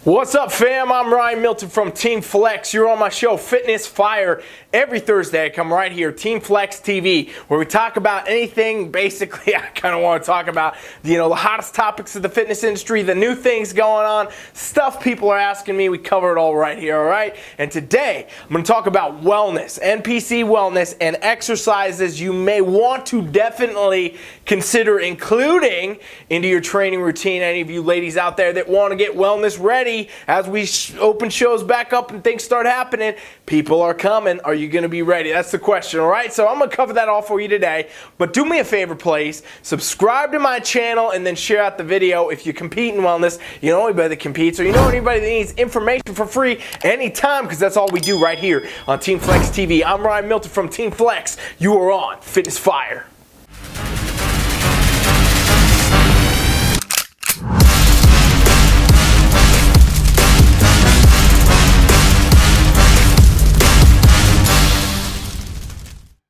What's up, fam? I'm Ryan Milton from Team Flex. You're on my show, Fitness Fire. Every Thursday, I come right here, Team Flex TV, where we talk about anything. Basically, I kind of want to talk about, the hottest topics of the fitness industry, the new things going on, stuff people are asking me. We cover it all right here, all right? And today, I'm going to talk about wellness, NPC wellness, and exercises you may want to definitely consider including into your training routine. Any of you ladies out there that want to get wellness ready, as we open shows back up and things start happening, people are coming. Are you going to be ready? That's the question, all right? So I'm going to cover that all for you today. But do me a favor, please. Subscribe to my channel and then share out the video. If you compete in wellness, you know anybody that competes, or you know anybody that needs information for free anytime, because that's all we do right here on Team Flex TV. I'm Ryan Milton from Team Flex. You are on Fitness Fire.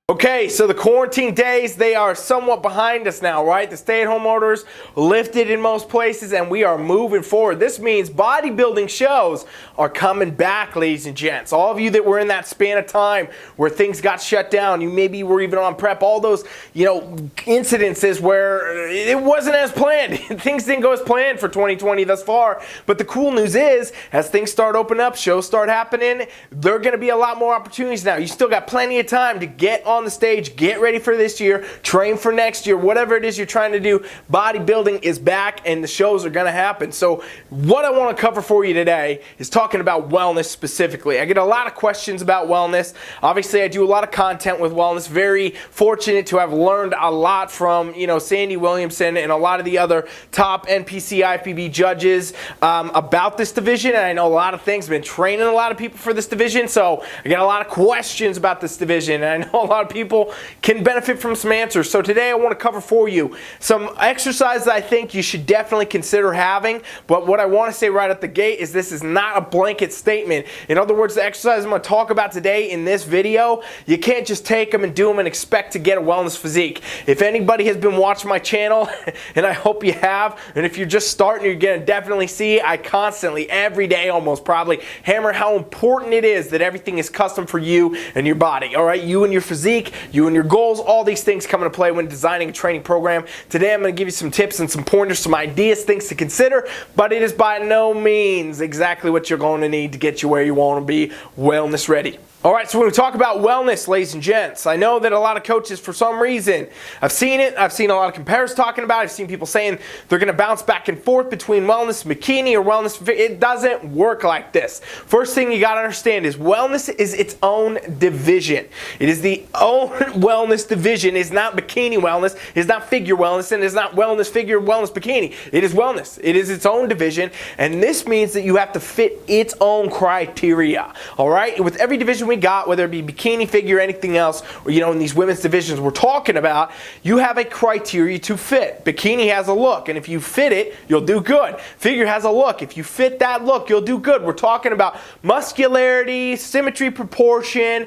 Okay, so the quarantine days, they are somewhat behind us now, right? The stay-at-home orders lifted in most places, and we are moving forward. This means bodybuilding shows are coming back, ladies and gents. All of you that were in that span of time where things got shut down, you maybe were even on prep, all those, incidences where it wasn't as planned. Things didn't go as planned for 2020 thus far. But the cool news is, as things start opening up, shows start happening, there are going to be a lot more opportunities now. You still got plenty of time to get on the stage, get ready for this year, train for next year, whatever it is you're trying to do. Bodybuilding is back and the shows are going to happen. So what I want to cover for you today is talking about wellness specifically. I get a lot of questions about wellness. Obviously, I do a lot of content with wellness. Very fortunate to have learned a lot from, Sandy Williamson and a lot of the other top NPC IFBB judges about this division. And I know a lot of things. I've been training a lot of people for this division. So I get a lot of questions about this division. And I know a lot of people can benefit from some answers. So today I want to cover for you some exercises I think you should definitely consider having. But what I want to say right at the gate is this is not a blanket statement. In other words, the exercises I'm going to talk about today in this video, you can't just take them and do them and expect to get a wellness physique. If anybody has been watching my channel, and I hope you have, and if you're just starting, you're going to definitely see I constantly, every day almost probably, hammer how important it is that everything is custom for you and your body. All right, you and your physique, you and your goals, all these things come into play when designing a training program. Today I'm going to give you some tips and some pointers, some ideas, things to consider, but it is by no means exactly what you're going to need to get you where you want to be wellness ready. Alright, so when we talk about wellness, ladies and gents, I know that a lot of coaches, for some reason, I've seen it, I've seen a lot of compares talking about it, I've seen people saying they're going to bounce back and forth between wellness bikini or wellness. It doesn't work like this. First thing you got to understand is wellness is its own division. It is the own wellness division. It's not bikini wellness, it's not figure wellness, and it's not wellness figure, wellness bikini. It is wellness. It is its own division, and this means that you have to fit its own criteria. Alright, with every division we got, whether it be bikini, figure, anything else, or in these women's divisions we're talking about, you have a criteria to fit. Bikini has a look, and if you fit it, you'll do good. Figure has a look. If you fit that look, you'll do good. We're talking about muscularity, symmetry, proportion,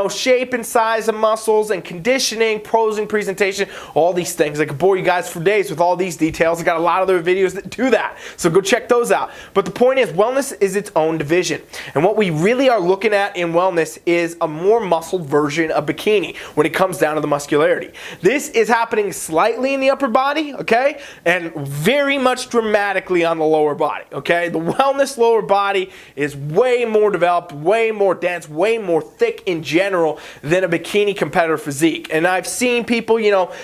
shape and size of muscles, and conditioning, posing, presentation, all these things. I could bore you guys for days with all these details. I got a lot of other videos that do that, so go check those out. But the point is, wellness is its own division, and what we really are looking at in wellness is a more muscled version of bikini when it comes down to the muscularity. This is happening slightly in the upper body, okay, and very much dramatically on the lower body, okay. The wellness lower body is way more developed, way more dense, way more thick in general than a bikini competitor physique. And I've seen people,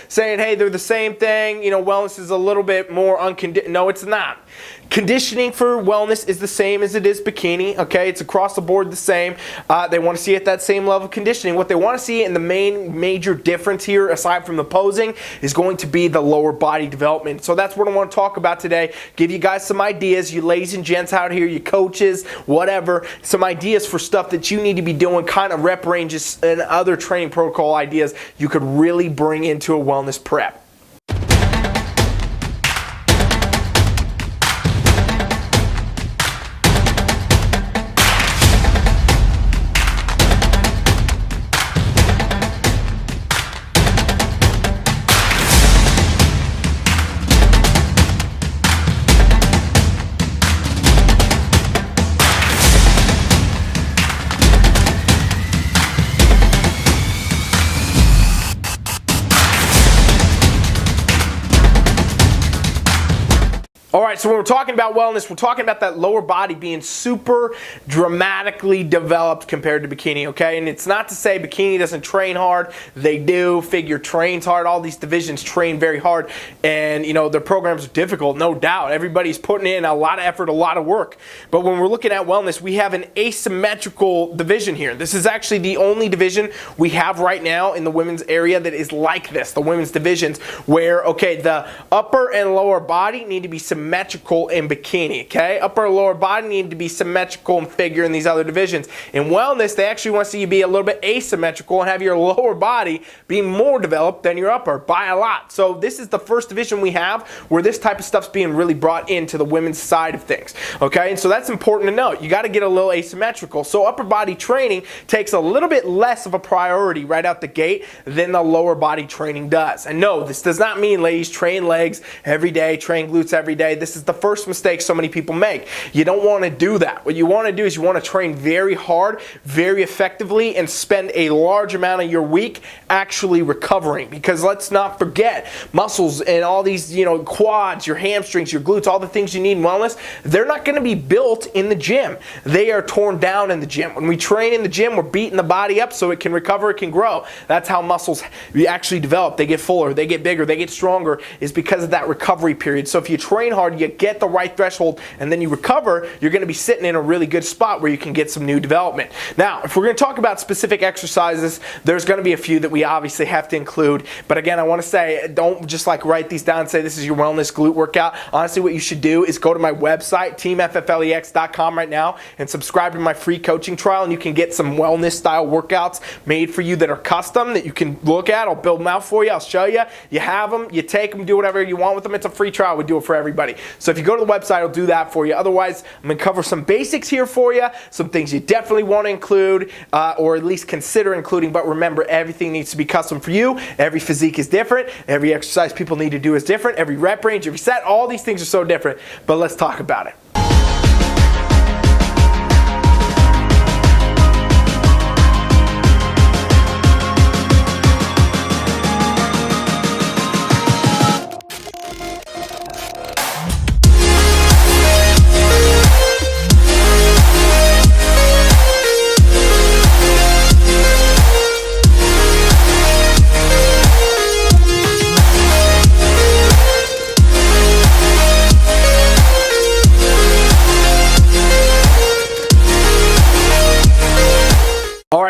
saying, hey, they're the same thing, wellness is a little bit more unconditioned. No, it's not. Conditioning for wellness is the same as it is bikini, okay? It's across the board the same. They want to see at that same level of conditioning. What they want to see, and the main major difference here, aside from the posing, is going to be the lower body development. So that's what I want to talk about today. Give you guys some ideas, you ladies and gents out here, you coaches, whatever, some ideas for stuff that you need to be doing, kind of rep ranges and other training protocol ideas you could really bring into a wellness prep. All right, so when we're talking about wellness, we're talking about that lower body being super dramatically developed compared to bikini, okay? And it's not to say bikini doesn't train hard. They do. Figure trains hard. All these divisions train very hard. And, you know, their programs are difficult, no doubt. Everybody's putting in a lot of effort, a lot of work. But when we're looking at wellness, we have an asymmetrical division here. This is actually the only division we have right now in the women's area that is like this, the women's divisions, where, okay, the upper and lower body need to be symmetrical in bikini, okay? Upper and lower body need to be symmetrical in figure in these other divisions. In wellness, they actually want to see you be a little bit asymmetrical and have your lower body be more developed than your upper by a lot. So this is the first division we have where this type of stuff's being really brought into the women's side of things, okay? And so that's important to note. You got to get a little asymmetrical. So upper body training takes a little bit less of a priority right out the gate than the lower body training does. And no, this does not mean ladies train legs every day, train glutes every day. This is the first mistake so many people make. You don't want to do that. What you want to do is you want to train very hard, very effectively, and spend a large amount of your week actually recovering. Because let's not forget, muscles and all these, you know, quads, your hamstrings, your glutes, all the things you need in wellness, they're not going to be built in the gym. They are torn down in the gym. When we train in the gym, we're beating the body up so it can recover, it can grow. That's how muscles actually develop. They get fuller, they get bigger, they get stronger, is because of that recovery period. So if you train hard, you get the right threshold, and then you recover, you're going to be sitting in a really good spot where you can get some new development. Now, if we're going to talk about specific exercises, there's going to be a few that we obviously have to include. But again, I want to say, don't just like write these down and say this is your wellness glute workout. Honestly, what you should do is go to my website, teamfflex.com right now, and subscribe to my free coaching trial, and you can get some wellness style workouts made for you that are custom that you can look at. I'll build them out for you. I'll show you. You have them. You take them. Do whatever you want with them. It's a free trial. We do it for everybody. So if you go to the website, I'll do that for you. Otherwise, I'm going to cover some basics here for you, some things you definitely want to include, or at least consider including. But remember, everything needs to be custom for you. Every physique is different. Every exercise people need to do is different. Every rep range, every set, all these things are so different. But let's talk about it.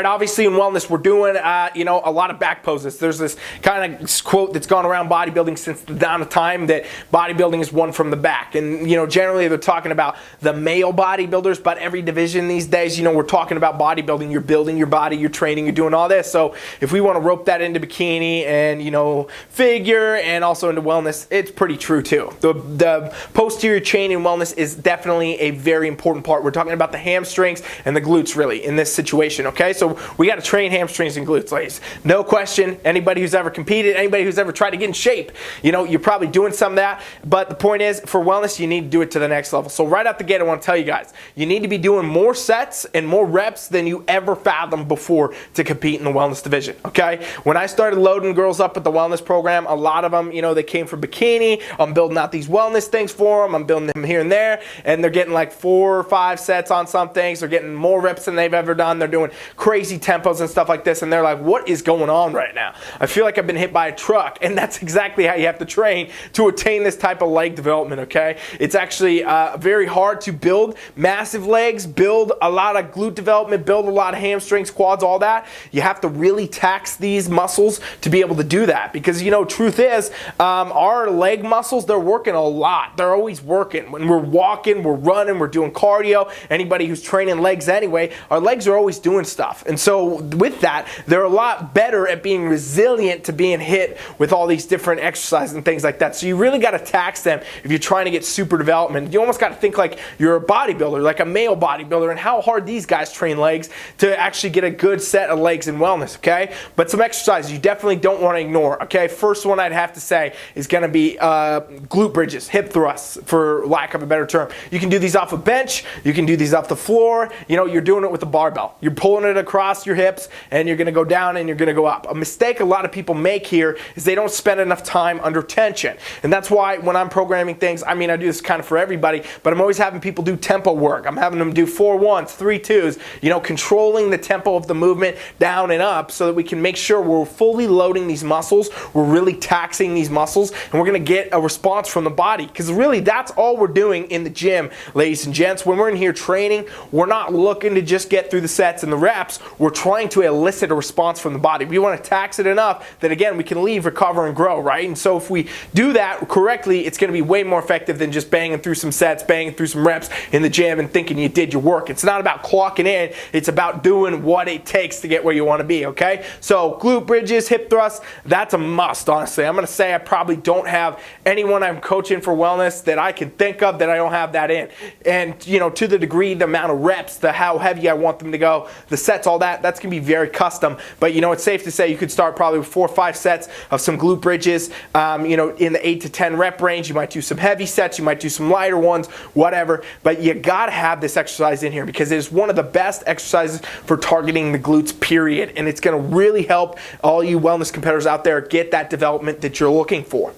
Obviously in wellness, we're doing you know, a lot of back poses. There's this kind of quote that's gone around bodybuilding since the dawn of time that bodybuilding is won from the back. And, you know, generally they're talking about the male bodybuilders, but every division these days, you know, we're talking about bodybuilding. You're building your body, you're training, you're doing all this. So if we want to rope that into bikini and, you know, figure and also into wellness, it's pretty true too. The posterior chain in wellness is definitely a very important part. We're talking about the hamstrings and the glutes really in this situation, okay? So we got to train hamstrings and glutes, ladies. No question. Anybody who's ever competed, anybody who's ever tried to get in shape, you know, you're probably doing some of that. But the point is, for wellness, you need to do it to the next level. So right out the gate, I want to tell you guys, you need to be doing more sets and more reps than you ever fathomed before to compete in the wellness division, okay? When I started loading girls up with the wellness program, a lot of them, you know, they came from bikini. I'm building out these wellness things for them. I'm building them here and there, and they're getting like 4 or 5 sets on some things. They're getting more reps than they've ever done. They're doing crazy tempos and stuff like this, and they're like, what is going on right now? I feel like I've been hit by a truck. And that's exactly how you have to train to attain this type of leg development, okay? It's actually very hard to build massive legs, build a lot of glute development, build a lot of hamstrings, quads, all that. You have to really tax these muscles to be able to do that, because, you know, truth is, our leg muscles, they're working a lot. They're always working. When we're walking, we're running, we're doing cardio. Anybody who's training legs anyway, our legs are always doing stuff. And so with that, they're a lot better at being resilient to being hit with all these different exercises and things like that. So you really got to tax them if you're trying to get super development. You almost got to think like you're a bodybuilder, like a male bodybuilder, and how hard these guys train legs to actually get a good set of legs in wellness, okay? But some exercises you definitely don't want to ignore, okay? First one I'd have to say is going to be glute bridges, hip thrusts, for lack of a better term. You can do these off a bench, you can do these off the floor, you know, you're doing it with a barbell. You're pulling it across across your hips, and you're gonna go down and you're gonna go up. A mistake a lot of people make here is they don't spend enough time under tension. And that's why when I'm programming things, I mean, I do this kind of for everybody, but I'm always having people do tempo work. I'm having them do 4 1s, 3 2s, you know, controlling the tempo of the movement down and up so that we can make sure we're fully loading these muscles, we're really taxing these muscles, and we're gonna get a response from the body. Because really, that's all we're doing in the gym, ladies and gents. When we're in here training, we're not looking to just get through the sets and the reps. We're trying to elicit a response from the body. We want to tax it enough that, again, we can leave, recover, and grow, right? And so if we do that correctly, it's going to be way more effective than just banging through some sets, banging through some reps in the gym and thinking you did your work. It's not about clocking in. It's about doing what it takes to get where you want to be, okay? So glute bridges, hip thrusts, that's a must, honestly. I'm going to say I probably don't have anyone I'm coaching for wellness that I can think of that I don't have that in. And, you know, to the degree, the amount of reps, the how heavy I want them to go, the sets, all that, that's going to be very custom. But, you know, it's safe to say you could start probably with 4 or 5 sets of some glute bridges, you know, in the 8 to 10 rep range. You might do some heavy sets, you might do some lighter ones, whatever. But you got to have this exercise in here because it is one of the best exercises for targeting the glutes, period. And it's going to really help all you wellness competitors out there get that development that you're looking for.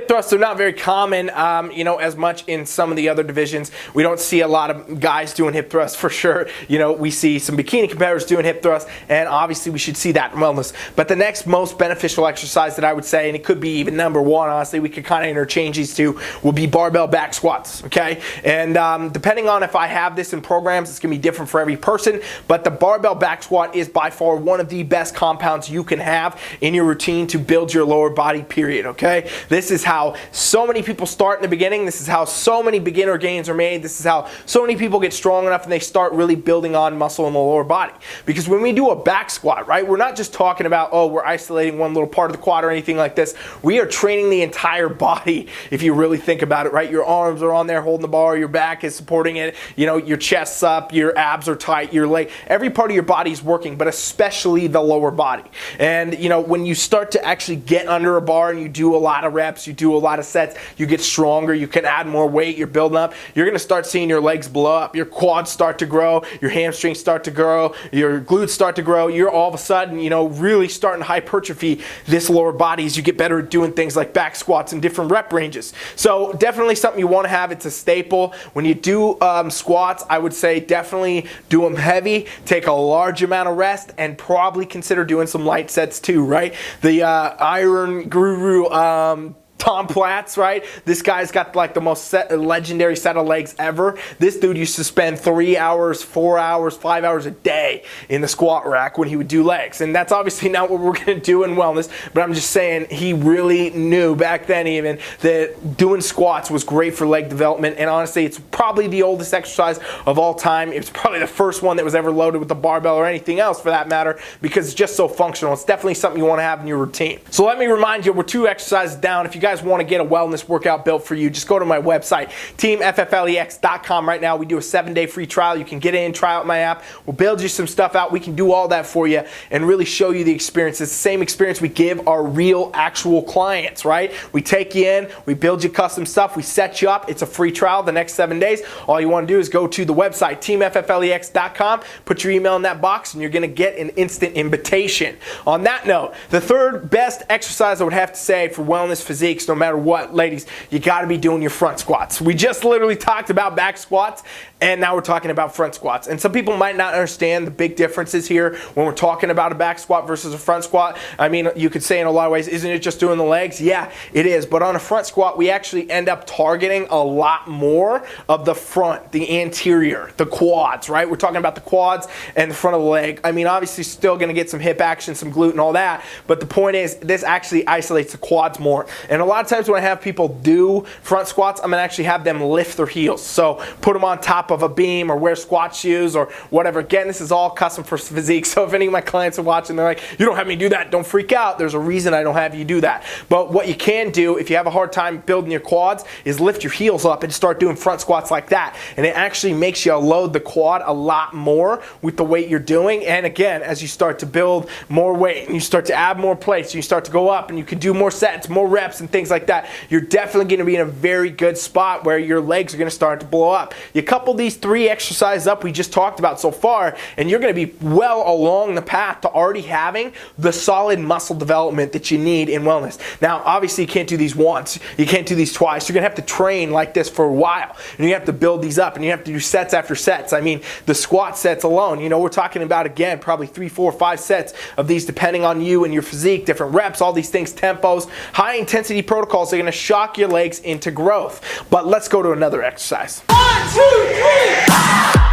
Thrusts are not very common, you know, as much in some of the other divisions. We don't see a lot of guys doing hip thrusts for sure. You know, we see some bikini competitors doing hip thrusts, and obviously we should see that in wellness. But the next most beneficial exercise that I would say, and it could be even number one, honestly, we could kind of interchange these two, will be barbell back squats, okay? And depending on if I have this in programs, it's going to be different for every person, but the barbell back squat is by far one of the best compounds you can have in your routine to build your lower body, period, okay? This is how so many people start in the beginning. This is how so many beginner gains are made. This is how so many people get strong enough and they start really building on muscle in the lower body. Because when we do a back squat, right, we're not just talking about, oh, we're isolating one little part of the quad or anything like this. We are training the entire body, if you really think about it, right? Your arms are on there holding the bar, your back is supporting it, you know, your chest's up, your abs are tight, your leg, every part of your body is working, but especially the lower body. And, you know, when you start to actually get under a bar and you do a lot of reps, you do a lot of sets, you get stronger, you can add more weight, you're building up, you're going to start seeing your legs blow up, your quads start to grow, your hamstrings start to grow, your glutes start to grow. You're all of a sudden, you know, really starting to hypertrophy this lower body as you get better at doing things like back squats and different rep ranges. So definitely something you want to have. It's a staple. When you do squats, I would say definitely do them heavy, take a large amount of rest, and probably consider doing some light sets too, right? The Iron Guru Tom Platz, right? This guy's got like the most legendary set of legs ever. This dude used to spend 3 hours, 4 hours, 5 hours a day in the squat rack when he would do legs. And that's obviously not what we're going to do in wellness, but I'm just saying he really knew back then even that doing squats was great for leg development. And honestly, it's probably the oldest exercise of all time. It's probably the first one that was ever loaded with a barbell or anything else for that matter, because it's just so functional. It's definitely something you want to have in your routine. So let me remind you, we're 2 exercises down. If you guys want to get a wellness workout built for you, just go to my website, teamfflex.com. Right now we do a 7-day free trial. You can get in, try out my app. We'll build you some stuff out. We can do all that for you and really show you the experience. It's the same experience we give our real actual clients, right? We take you in, we build you custom stuff, we set you up. It's a free trial the next 7 days. All you want to do is go to the website, teamfflex.com, put your email in that box, and you're going to get an instant invitation. On that note, the third best exercise I would have to say for wellness physiques, no matter what, ladies, you got to be doing your front squats. We just literally talked about back squats, and now we're talking about front squats. And some people might not understand the big differences here when we're talking about a back squat versus a front squat. I mean, you could say in a lot of ways, isn't it just doing the legs? Yeah, it is. But on a front squat, we actually end up targeting a lot more of the front, the anterior, the quads, right? We're talking about the quads and the front of the leg. I mean, obviously still going to get some hip action, some glute and all that. But the point is, this actually isolates the quads more. And a lot of times when I have people do front squats, I'm gonna actually have them lift their heels. So put them on top of a beam or wear squat shoes or whatever. Again, this is all custom for physique. So if any of my clients are watching, they're like, you don't have me do that, don't freak out. There's a reason I don't have you do that. But what you can do if you have a hard time building your quads is lift your heels up and start doing front squats like that. And it actually makes you load the quad a lot more with the weight you're doing. And again, as you start to build more weight and you start to add more plates, you start to go up and you can do more sets, more reps and things like that, you're definitely going to be in a very good spot where your legs are going to start to blow up. You couple these 3 exercises up we just talked about so far, and you're going to be well along the path to already having the solid muscle development that you need in wellness. Now, obviously, you can't do these once. You can't do these twice. You're going to have to train like this for a while, and you have to build these up, and you have to do sets after sets. I mean, the squat sets alone, we're talking about, again, probably 3, 4, 5 sets of these depending on you and your physique, different reps, all these things, tempos, high intensity protocols are going to shock your legs into growth. But let's go to another exercise. 1, 2, 3.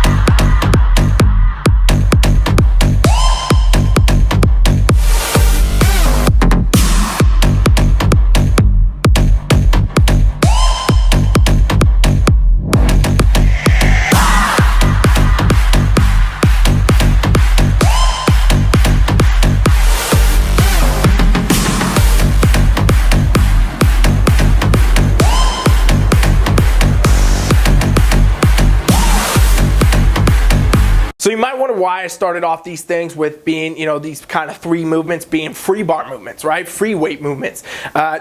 So you might wonder why I started off these things with being, these kind of 3 movements being free bar movements, right? Free weight movements,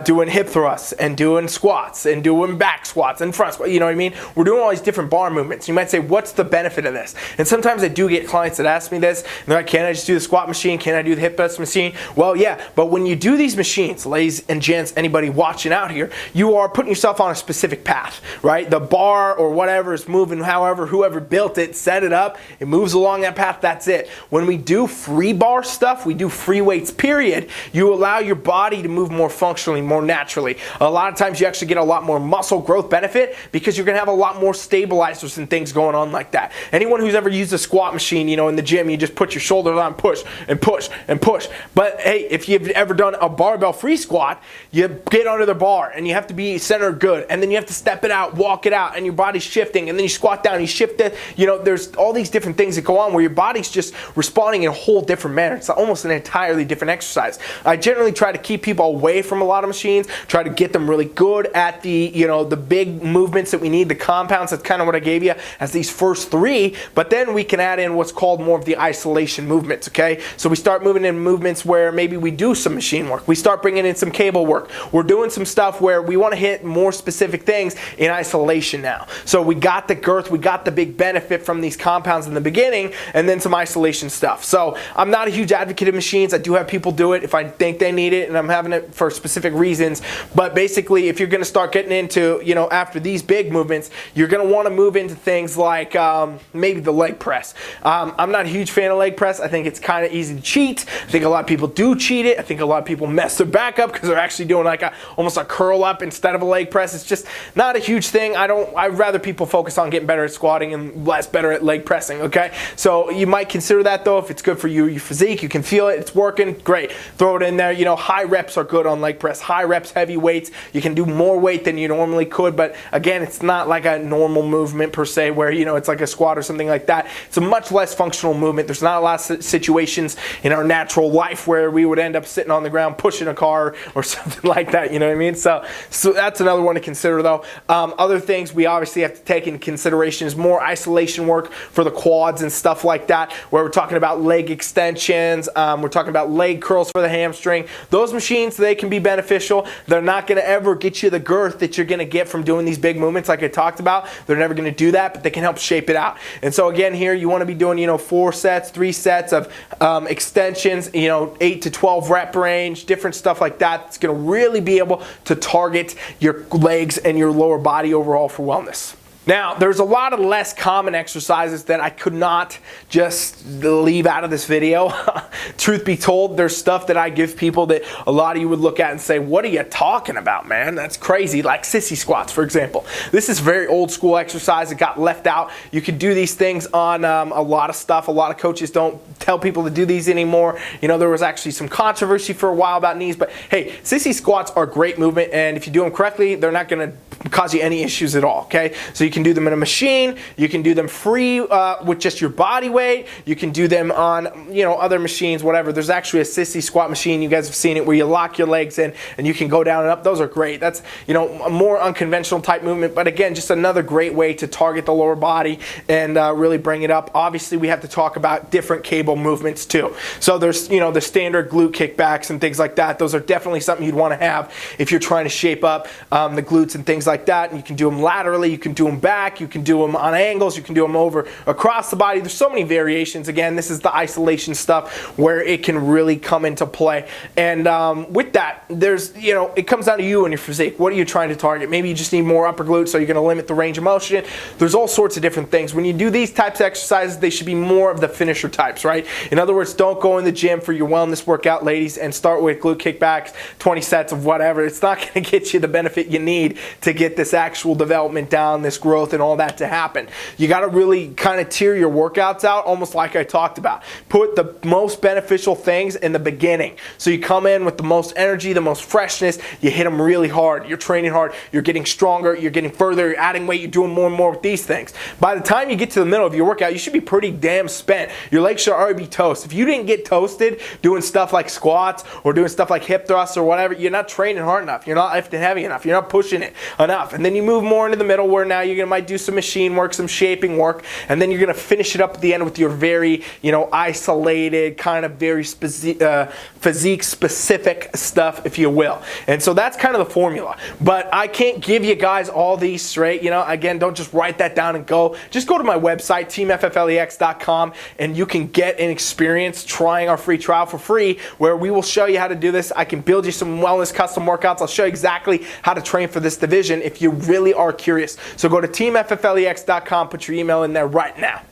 doing hip thrusts and doing squats and doing back squats and front squats, you know what I mean? We're doing all these different bar movements. You might say, what's the benefit of this? And sometimes I do get clients that ask me this, and they're like, can I just do the squat machine? Can I do the hip thrust machine? Well, yeah, but when you do these machines, ladies and gents, anybody watching out here, you are putting yourself on a specific path, right? The bar or whatever is moving, however, whoever built it, set it up, it moves along that path, that's it. When we do free bar stuff, we do free weights, period, you allow your body to move more functionally, more naturally. A lot of times you actually get a lot more muscle growth benefit because you're going to have a lot more stabilizers and things going on like that. Anyone who's ever used a squat machine, in the gym, you just put your shoulders on, push and push and push. But hey, if you've ever done a barbell free squat, you get under the bar and you have to be centered good, and then you have to step it out, walk it out, and your body's shifting, and then you squat down, you shift it. There's all these different things that go on where your body's just responding in a whole different manner. It's almost an entirely different exercise. I generally try to keep people away from a lot of machines, try to get them really good at the, the big movements that we need, the compounds. That's kind of what I gave you as these first 3, but then we can add in what's called more of the isolation movements, okay? So we start moving in movements where maybe we do some machine work. We start bringing in some cable work. We're doing some stuff where we want to hit more specific things in isolation now. So we got the girth, we got the big benefit from these compounds in the beginning, and then some isolation stuff. So I'm not a huge advocate of machines. I do have people do it if I think they need it and I'm having it for specific reasons. But basically, if you're going to start getting into, after these big movements, you're going to want to move into things like maybe the leg press. I'm not a huge fan of leg press. I think it's kind of easy to cheat. I think a lot of people do cheat it. I think a lot of people mess their back up because they're actually doing like almost a curl up instead of a leg press. It's just not a huge thing. I'd rather people focus on getting better at squatting and less better at leg pressing, okay? So you might consider that though. If it's good for you, your physique, you can feel it, it's working, great. Throw it in there. High reps are good on leg press. High reps, heavy weights. You can do more weight than you normally could, but again, it's not like a normal movement per se where, it's like a squat or something like that. It's a much less functional movement. There's not a lot of situations in our natural life where we would end up sitting on the ground pushing a car or something like that, you know what I mean? So that's another one to consider though. Other things we obviously have to take into consideration is more isolation work for the quads and stuff like that, where we're talking about leg extensions, we're talking about leg curls for the hamstring. Those machines, they can be beneficial. They're not going to ever get you the girth that you're going to get from doing these big movements like I talked about. They're never going to do that, but they can help shape it out. And so again, here you want to be doing 4 sets, 3 sets of extensions, 8 to 12 rep range, different stuff like that. It's going to really be able to target your legs and your lower body overall for wellness. Now, there's a lot of less common exercises that I could not just leave out of this video. Truth be told, there's stuff that I give people that a lot of you would look at and say, what are you talking about, man? That's crazy. Like sissy squats, for example. This is very old school exercise. It got left out. You can do these things on a lot of stuff. A lot of coaches don't tell people to do these anymore. You know, there was actually some controversy for a while about knees, but hey, sissy squats are great movement, and if you do them correctly, they're not going to cause you any issues at all, okay? So you can do them in a machine, you can do them free with just your body weight, you can do them on, you know, other machines, whatever. There's actually a sissy squat machine, you guys have seen it, where you lock your legs in and you can go down and up. Those are great. That's, you know, a more unconventional type movement, but again, just another great way to target the lower body and really bring it up. Obviously, we have to talk about different cable movements too. So there's, you know, the standard glute kickbacks and things like that. Those are definitely something you'd want to have if you're trying to shape up the glutes and things like that. And you can do them laterally, you can do them back, you can do them on angles, you can do them over across the body. There's so many variations. Again, this is the isolation stuff where it can really come into play. And with that, there's, you know, it comes down to you and your physique. What are you trying to target? Maybe you just need more upper glutes, so you're going to limit the range of motion. There's all sorts of different things. When you do these types of exercises, they should be more of the finisher types, right? In other words, don't go in the gym for your wellness workout, ladies, and start with glute kickbacks, 20 sets of whatever. It's not going to get you the benefit you need to get this actual development down, this growth and all that to happen. You got to really kind of tier your workouts out, almost like I talked about. Put the most beneficial things in the beginning. So you come in with the most energy, the most freshness, you hit them really hard, you're training hard, you're getting stronger, you're getting further, you're adding weight, you're doing more and more with these things. By the time you get to the middle of your workout, you should be pretty damn spent. Your legs should already be toast. If you didn't get toasted doing stuff like squats or doing stuff like hip thrusts or whatever, you're not training hard enough, you're not lifting heavy enough, you're not pushing it enough. And then you move more into the middle where now you're gonna might do some machine work, some shaping work, and then you're gonna finish it up at the end with your very, you know, isolated, kind of very physique specific stuff, if you will. And so that's kind of the formula. But I can't give you guys all these straight, you know. Again, don't just write that down and go. Just go to my website, teamfflex.com, and you can get an experience trying our free trial for free, where we will show you how to do this. I can build you some wellness custom workouts. I'll show you exactly how to train for this division if you really are curious. So go to teamfflex.com, put your email in there right now.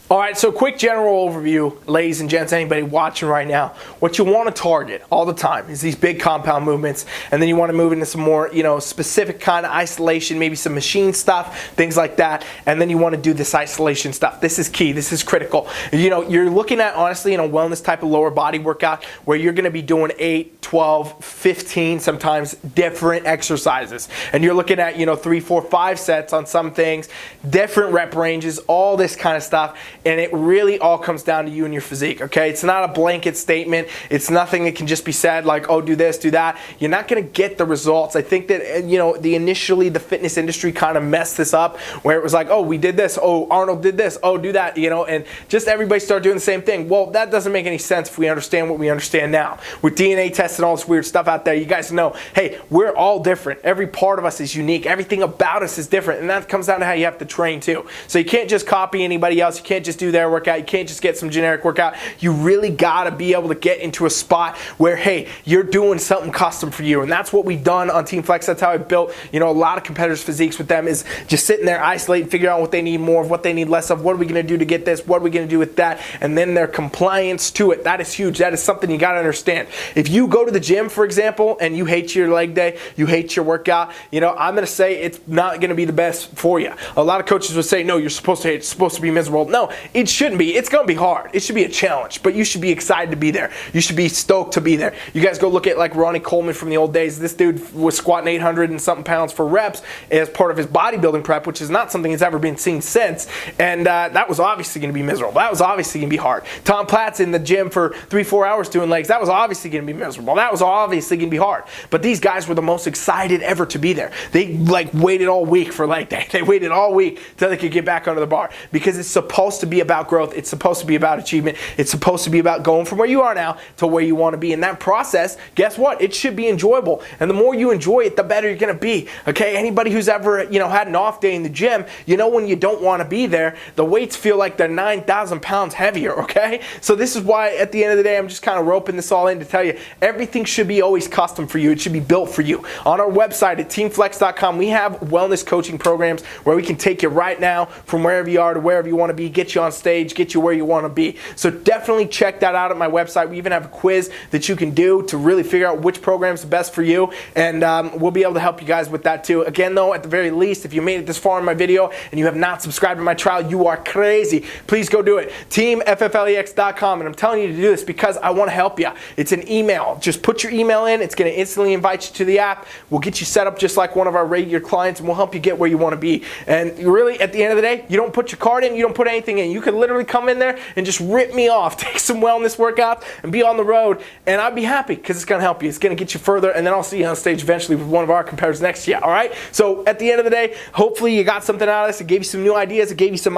All right, so quick general overview, ladies and gents, anybody watching right now. What you want to target all the time is these big compound movements, and then you want to move into some more, you know, specific kind of isolation, maybe some machine stuff, things like that, and then you want to do this isolation stuff. This is key, this is critical. You know, you're looking at, honestly, in a wellness type of lower body workout where you're going to be doing 8, 12, 15, sometimes different exercises. And you're looking at, you know, 3, 4, 5 sets on some things, different rep ranges, all this kind of stuff. And it really all comes down to you and your physique, okay? It's not a blanket statement. It's nothing that can just be said like, oh, do this, do that. You're not going to get the results. I think that, you know, initially the fitness industry kind of messed this up, where it was like, oh, we did this. Oh, Arnold did this. Oh, do that, you know, and just everybody started doing the same thing. Well, that doesn't make any sense if we understand what we understand now. With DNA tests and all this weird stuff out there, you guys know, hey, we're all different. Every part of us is unique. Everything about us is different, and that comes down to how you have to train too. So you can't just copy anybody else. You can't just do their workout. You can't just get some generic workout. You really got to be able to get into a spot where, hey, you're doing something custom for you. And that's what we've done on Team Flex. That's how I built, you know, a lot of competitors' physiques with them, is just sitting there, isolating, figuring out what they need more of, what they need less of, what are we going to do to get this, what are we going to do with that, and then their compliance to it. That is huge. That is something you got to understand. If you go to the gym, for example, and you hate your leg day, you hate your workout, you know, I'm going to say it's not going to be the best for you. A lot of coaches would say, no, you're supposed to hate it, it's supposed to be miserable. No, it it shouldn't be. It's going to be hard. It should be a challenge, but you should be excited to be there. You should be stoked to be there. You guys go look at like Ronnie Coleman from the old days. This dude was squatting 800 and something pounds for reps as part of his bodybuilding prep, which is not something that's ever been seen since. And that was obviously going to be miserable. That was obviously going to be hard. Tom Platt's in the gym for 3-4 hours doing legs. That was obviously going to be miserable. That was obviously going to be hard. But these guys were the most excited ever to be there. They like waited all week for leg day. They waited all week till they could get back under the bar, because it's supposed to be about growth. It's supposed to be about achievement. It's supposed to be about going from where you are now to where you want to be. In that process, guess what? It should be enjoyable. And the more you enjoy it, the better you're going to be. Okay? Anybody who's ever, had an off day in the gym, when you don't want to be there, the weights feel like they're 9,000 pounds heavier, okay? So this is why at the end of the day, I'm just kind of roping this all in to tell you, everything should be always custom for you. It should be built for you. On our website at teamflex.com, we have wellness coaching programs where we can take you right now from wherever you are to wherever you want to be, get you on stage, get you where you want to be. So definitely check that out at my website. We even have a quiz that you can do to really figure out which program is best for you, and we'll be able to help you guys with that too. Again though, at the very least, if you made it this far in my video and you have not subscribed to my trial, you are crazy. Please go do it. TeamFFLEX.com, and I'm telling you to do this because I want to help you. It's an email. Just put your email in. It's going to instantly invite you to the app. We'll get you set up just like one of our regular clients, and we'll help you get where you want to be. And really, at the end of the day, you don't put your card in, you don't put anything in. You can literally come in there and just rip me off, take some wellness workouts, and be on the road, and I'd be happy because it's going to help you. It's going to get you further, and then I'll see you on stage eventually with one of our competitors next year, all right? So at the end of the day, hopefully you got something out of this. It gave you some new ideas. It gave you some,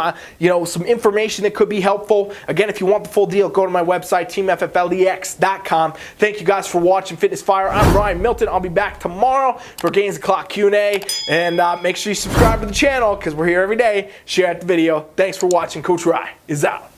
some information that could be helpful. Again, if you want the full deal, go to my website, teamfflex.com. Thank you guys for watching Fitness Fire. I'm Ryan Milton. I'll be back tomorrow for Gains the Clock Q&A, and make sure you subscribe to the channel because we're here every day. Share the video. Thanks for watching. Coach Rye is out.